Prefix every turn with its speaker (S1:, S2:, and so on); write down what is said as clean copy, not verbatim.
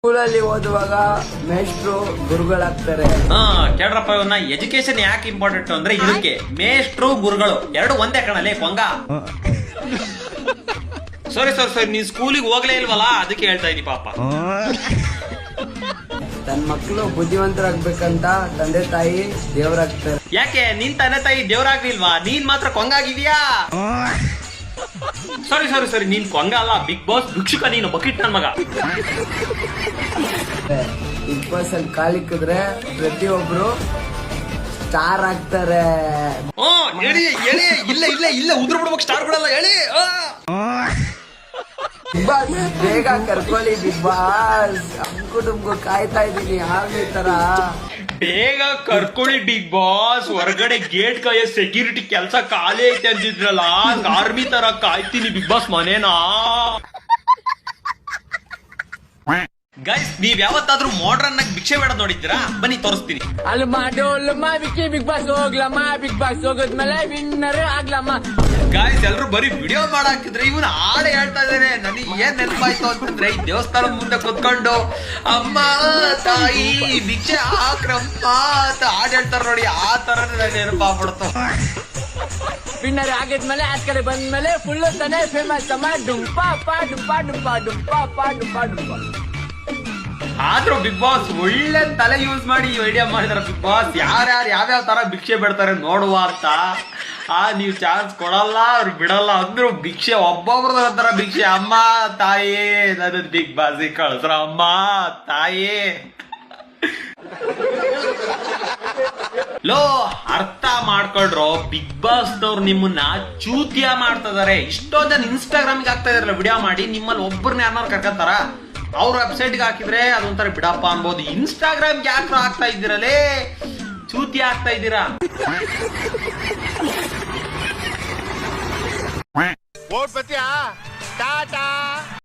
S1: ಸ್ಕೂಲಲ್ಲಿ ಓದುವಾಗ ಮೇಷ್ಟ್ರು ಗುರುಗಳಾಗ್ತಾರೆ.
S2: ಕೇಳ್ರಪ್ಪ, ಇವನ್ನ ಎಜುಕೇಶನ್ ಯಾಕೆ ಇಂಪಾರ್ಟೆಂಟ್ ಅಂದ್ರೆ ಇದಕ್ಕೆ. ಮೇಷ್ಟ್ರು ಗುರುಗಳು ಎರಡು ಒಂದೇ ಕಣಲೆ ಕೊಂಗ. ಸರಿ ನೀನ್ ಸ್ಕೂಲಿಗೆ ಹೋಗ್ಲೇ ಇಲ್ವಲ್ಲ, ಅದಕ್ಕೆ ಹೇಳ್ತಾ ಇದೀನಿ ಪಾಪ.
S1: ತನ್ನ ಮಕ್ಕಳು ಬುದ್ಧಿವಂತರಾಗ್ಬೇಕಂತ ತಂದೆ ತಾಯಿ ದೇವರಾಗ್ತಾರೆ.
S2: ಯಾಕೆ ನಿನ್ ತಂದೆ ತಾಯಿ ದೇವರಾಗ್ಲಿಲ್ವಾ? ನೀನ್ ಮಾತ್ರ ಕೊಂಗಾಗಿದ್ಯಾ? ಸರಿ ನೀನ್ ಕೊಂಗ ಅಲ್ಲ, ಬಿಗ್ ಬಾಸ್ ಭಿಕ್ಷುಕ ನೀನು, ಬಕೆಟ್ ನನ್ ಮಗ.
S1: ಬಿಗ್ ಬಾಸ್ ಅಲ್ಲಿ ಕಾಲಿಕ್ಕಿದ್ರೆ ಪ್ರತಿಯೊಬ್ರು ಸ್ಟಾರ್ ಆಗ್ತಾರೆ.
S2: ಇಲ್ಲ ಉದ್ರ ಬಿಡ್ಬೇಕು, ಸ್ಟಾರ್ ಬಿಡಲ್ಲ, ಹೇಳಿ.
S1: ಬಿಗ್ ಬಾಸ್ ಬೇಗ ಕರ್ಕೊಳ್ಳಿ, ಬಿಗ್ ಬಾಸ್ ಕುಟುಂಬ ಕಾಯ್ತಾ ಇದೀನಿ. ಆರ್ಮಿ ತರ
S2: ಬೇಗ ಕರ್ಕೊಳ್ಳಿ ಬಿಗ್ ಬಾಸ್. ಹೊರಗಡೆ ಗೇಟ್ ಕಾಯ ಸೆಕ್ಯೂರಿಟಿ ಕೆಲಸ ಖಾಲಿ ಐತೆ ಅಂತಿದ್ರಲ್ಲ, ಆರ್ಮಿ ತರ ಕಾಯ್ತೀನಿ ಬಿಗ್ ಬಾಸ್ ಮನೇನಾ. ಗೈಸ್, ನೀವ್ ಯಾವತ್ತಾದ್ರೂ ಮಾಡ್ರನ್ ಆಗಿ ಭಿಕ್ಷೆ ಬೇಡ ನೋಡಿದ್ದೀರಾ? ಬನ್ನಿ ತೋರಿಸ್ತೀನಿ.
S1: ಅಲ್ಲಮ್ಮ ಡೋಲಮ್ಮ ವಿಕ್ಕಿ ಬಿಗ್ ಬಾಸ್ ಹೋಗ್ಲಮ್ಮ, ಬಿಗ್ ಬಾಸ್ ಹೋಗೋದ್ಮೇಲೆ ವಿನ್ನರ್ ಆಗ್ಲಮ್ಮ.
S2: ಗಾಯ್ಸ್, ಎಲ್ರು ಬರೀ ವಿಡಿಯೋ ಮಾಡಾಕಿದ್ರೆ ಇವನು ಹಾಡು ಹೇಳ್ತಾ ಇದಾರೆ. ನನಗೆ ಏನ್ ನೆನಪಾಯ್ತು ಅಂತಂದ್ರೆ, ಈ ದೇವಸ್ಥಾನದ ಮುಂದೆ ಕುತ್ಕೊಂಡು ಅಮ್ಮ ತಾಯಿ ಭಿಕ್ಷೆ ಹಾಕ್ರಮ್ಮ ಅಂತ ಹಾಡು ಹೇಳ್ತಾರ ನೋಡಿ, ಆ ತರ ನೆನಪಾಗ್ಬಿಡ್ತು.
S1: ವಿನ್ನರ್ ಆಗಿದ್ಮೇಲೆ ಆ ಕಡೆ ಬಂದ್ಮೇಲೆ ಫುಲ್ ತಾನೇ ಫೇಮಸ್ ಅಮ್ಮ. ಡುಂಪಾ ಪಾ ಡುಂಪಾ ಡುಂಪಾ ಡುಂಪಾ ಪಾ ಡುಂಪಾ ಡುಂಪಾ.
S2: ಆದ್ರೂ ಬಿಗ್ ಬಾಸ್ ಒಳ್ಳೆ ತಲೆ ಯೂಸ್ ಮಾಡಿ ಈ ಐಡಿಯಾ ಮಾಡಿದಾರೆ. ಬಿಗ್ ಬಾಸ್ ಯಾರ್ಯಾರು ಯಾವ್ಯಾವ ತರ ಭಿಕ್ಷೆ ಬಿಡ್ತಾರೆ ನೋಡುವ ಅಂತ. ನೀವು ಚಾನ್ಸ್ ಕೊಡಲ್ಲ, ಅವ್ರು ಬಿಡಲ್ಲ ಅಂದ್ರು ಭಿಕ್ಷೆ ಒಬ್ಬೊಬ್ರದ ತರ ಭಿಕ್ಷೆ. ಅಮ್ಮ ತಾಯಿ ನನ್ನ ಬಿಗ್ ಬಾಸ್ ಕಳ್ಸ್ರ, ಅಮ್ಮ ತಾಯಿ. ಲೋ, ಅರ್ಥ ಮಾಡ್ಕೊಳ್ರು, ಬಿಗ್ ಬಾಸ್ ದವ್ರು ನಿಮ್ಮನ್ನ ಚೂತಿಯ ಮಾಡ್ತಿದಾರೆ. ಇಷ್ಟೊಂದು ಜನ ಇನ್ಸ್ಟಾಗ್ರಾಮ್ಗೆ ಹಾಕ್ತಾ ಇದಾರಲ್ಲ ವಿಡಿಯೋ ಮಾಡಿ, ನಿಮ್ಮಲ್ಲಿ ಒಬ್ಬರನ್ನ ಯಾರನ್ನಾರು ಕರ್ಕೊಂತಾರ? ಅವ್ರ ವೆಬ್ಸೈಟ್ಗೆ ಹಾಕಿದ್ರೆ ಅದೊಂಥರ ಬಿಡಪ್ಪ ಅನ್ಬೋದು. ಇನ್ಸ್ಟಾಗ್ರಾಮ್ಗೆ ಯಾಕೆ ಹಾಕ್ತಾ ಇದ್ದೀರಲ್ಲೇ, ಚೂತಿ ಆಗ್ತಾ ಇದ್ದೀರಾ.
S3: ಟಾಟಾ.